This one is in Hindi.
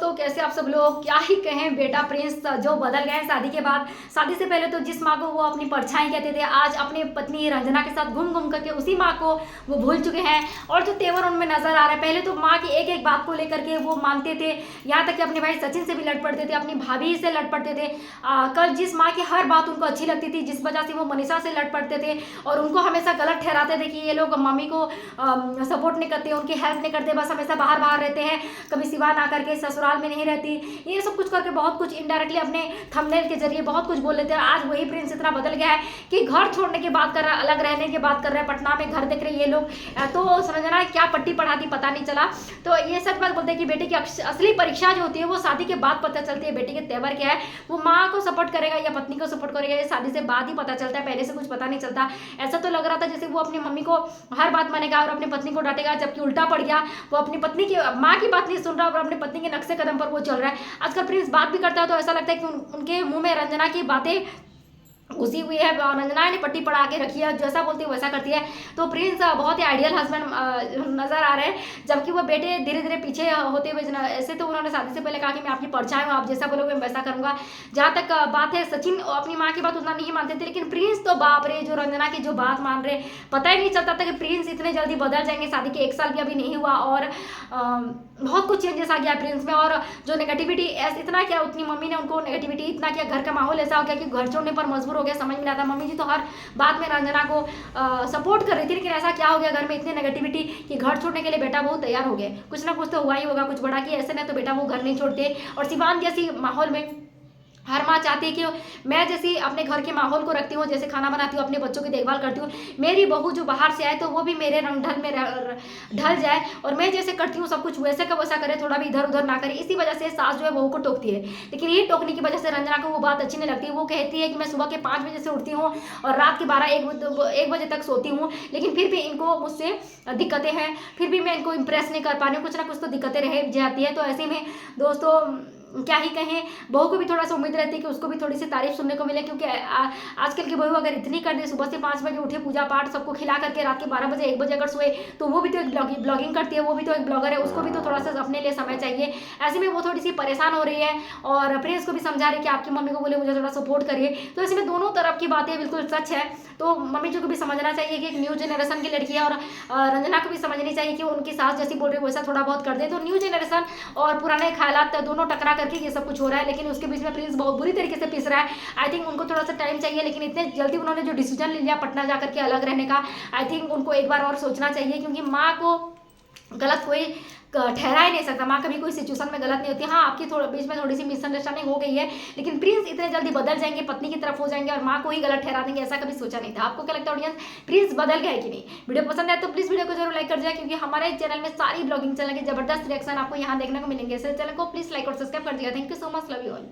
दोस्तों, कैसे आप सब लोग? क्या ही कहें, बेटा प्रिंस जो बदल गए हैं शादी के बाद। शादी से पहले तो जिस माँ को वो अपनी परछाई कहते थे, आज अपनी पत्नी रंजना के साथ घूम घूम करके उसी माँ को वो भूल चुके हैं। और जो तेवर उनमें नजर आ रहा है, पहले तो माँ की एक एक बात को लेकर के वो मानते थे, यहाँ तक कि अपने भाई सचिन से भी लड़ पड़ते थे, अपनी भाभी से लड़ पड़ते थे। कल जिस माँ की हर बात उनको अच्छी लगती थी, जिस वजह से वो मनीषा से लड़ पड़ते थे और उनको हमेशा गलत ठहराते थे कि ये लोग मम्मी को सपोर्ट नहीं करते, उनकी हेल्प नहीं करते, बस हमेशा बाहर बाहर रहते हैं, कभी सिवा ना करके ससुराल में नहीं रहती, ये सब कुछ करके बहुत कुछ इनडायरेक्टली अपने थंबनेल के जरिए बहुत कुछ बोल लेते हैं। आज वही प्रिंस इतना बदल गया है कि घर छोड़ने की बात कर रहा है, अलग रहने की बात कर रहे हैं, पटना में घर देख रहे ये लोग। तो रंजना क्या पट्टी पढ़ाती पता नहीं चला। तो ये सच बात बोलते हैं कि बेटे की असली परीक्षा जो होती है वो शादी के बाद पता चलती है। बेटे के तेवर क्या है, वो माँ को सपोर्ट करेगा या पत्नी को सपोर्ट करेगा, ये शादी से बाद ही पता चलता है, पहले से कुछ पता नहीं चलता। ऐसा तो लग रहा था जैसे वो अपनी मम्मी को हर बात मानेगा और अपनी पत्नी को डांटेगा, जबकि उल्टा पड़ गया। वो अपनी पत्नी की माँ की बात नहीं सुन रहा और अपनी पत्नी के नक्शे कदम पर वो चल रहा है। आजकल प्रिंस बात भी करता है तो ऐसा लगता है कि उनके मुंह में रंजना की बातें घुसी हुई है, रंजना ने पट्टी पढ़ा के रखी है, जैसा बोलती है वैसा करती है। तो प्रिंस बहुत ही आइडियल हस्बैंड नजर आ रहे हैं, जबकि वो बेटे धीरे धीरे पीछे होते हुए। ऐसे तो उन्होंने शादी से पहले कहा कि मैं आपकी परछाई हूँ, आप जैसा बोलोगे मैं वैसा करूंगा। जहाँ तक बात है, सचिन अपनी माँ की बात उतना नहीं मानते थे, लेकिन प्रिंस तो बाप रे, जो रंजना की जो बात मान रहे, पता ही नहीं चलता था कि प्रिंस इतने जल्दी बदल जाएंगे। शादी के 1 साल भी अभी नहीं हुआ और बहुत कुछ चेंजेस आ गया प्रिंस में। और जो नेगेटिविटी इतना क्या, उतनी मम्मी ने उनको नेगेटिविटी इतना किया, घर का माहौल ऐसा हो गया कि घर छोड़ने पर मजबूर हो गया। समझ में आता, मम्मी जी तो हर बात में रंजना को सपोर्ट कर रही थी, लेकिन ऐसा क्या हो गया घर में इतनी नेगेटिविटी कि घर छोड़ने के लिए बेटा बहुत तैयार हो गए। कुछ ना कुछ तो हुआ ही होगा, कुछ बड़ा कि ऐसे नहीं तो बेटा वो घर नहीं छोड़ते। और शिवान जैसी माहौल में हर माँ चाहती है कि मैं जैसी अपने घर के माहौल को रखती हूँ, जैसे खाना बनाती हूँ, अपने बच्चों की देखभाल करती हूँ, मेरी बहू जो बाहर से आए तो वो भी मेरे रंग ढंग में ढल जाए और मैं जैसे करती हूँ सब कुछ वैसे का वैसा करे, थोड़ा भी इधर उधर ना करे। इसी वजह से सास जो है बहू को टोकती है, लेकिन ये टोकने की वजह से रंजना को वो बात अच्छी नहीं लगती। वो कहती है कि मैं सुबह के 5 बजे से उठती हूँ और रात के 12-1 बजे तक सोती हूँ, लेकिन फिर भी इनको मुझसे दिक्कतें हैं, फिर भी मैं इनको इंप्रेस नहीं कर पा रही हूँ, कुछ ना कुछ तो दिक्कतें रह जाती है। तो ऐसे में दोस्तों क्या ही कहें, बहू को भी थोड़ा सा उम्मीद रहती है कि उसको भी थोड़ी सी तारीफ सुनने को मिले, क्योंकि आजकल की बहू अगर इतनी कर दे, सुबह से 5 बजे उठे, पूजा पाठ सबको खिला करके रात के 12 बजे 1 बजे अगर सोए, तो वो भी तो एक ब्लॉगिंग करती है, वो भी तो एक ब्लॉगर है, उसको भी तो थोड़ा सा अपने लिए समय चाहिए। ऐसे में वो थोड़ी सी परेशान हो रही है और प्रिंस को भी समझा रही है कि आपकी मम्मी को बोले मुझे थोड़ा सपोर्ट करिए। तो ऐसे में दोनों तरफ की बातें बिल्कुल सच है। तो मम्मी जी को भी समझना चाहिए कि एक न्यू जनरेशन की लड़की है और रंजना को भी समझनी चाहिए कि उनकी सास जैसी बोल रही है वैसा थोड़ा बहुत कर दे। तो न्यू जनरेशन और पुराने ख्यालात दोनों टकरा करके ये सब कुछ हो रहा है, लेकिन उसके बीच में प्रिंस बहुत बुरी तरीके से पिस रहा है। आई थिंक उनको थोड़ा सा टाइम चाहिए, लेकिन इतने जल्दी उन्होंने जो डिसीजन ले लिया पटना जाकर के अलग रहने का, आई थिंक उनको एक बार और सोचना चाहिए, क्योंकि माँ को गलत कोई ठहरा ही नहीं सकता। माँ कभी कोई सिचुएशन में गलत नहीं होती। हाँ, आपकी बीच में थोड़ी सी मिसअंडरस्टैंडिंग हो गई है, लेकिन प्रिंस इतने जल्दी बदल जाएंगे, पत्नी की तरफ हो जाएंगे और माँ को ही गलत ठहरा देंगे, ऐसा कभी सोचा नहीं था। आपको क्या लगता है ऑडियंस, प्रिंस बदल गया है कि नहीं? वीडियो पसंद है तो प्लीज वीडियो को जरूर लाइक कर दिया, क्योंकि हमारे चैनल में सारी ब्लॉगिंग चैनल के जबरदस्त रिएक्शन आपको यहाँ देखने को मिलेंगे। इस चैनल को प्लीज लाइक और सब्सक्राइब कर दिया। Thank you so much, love you all.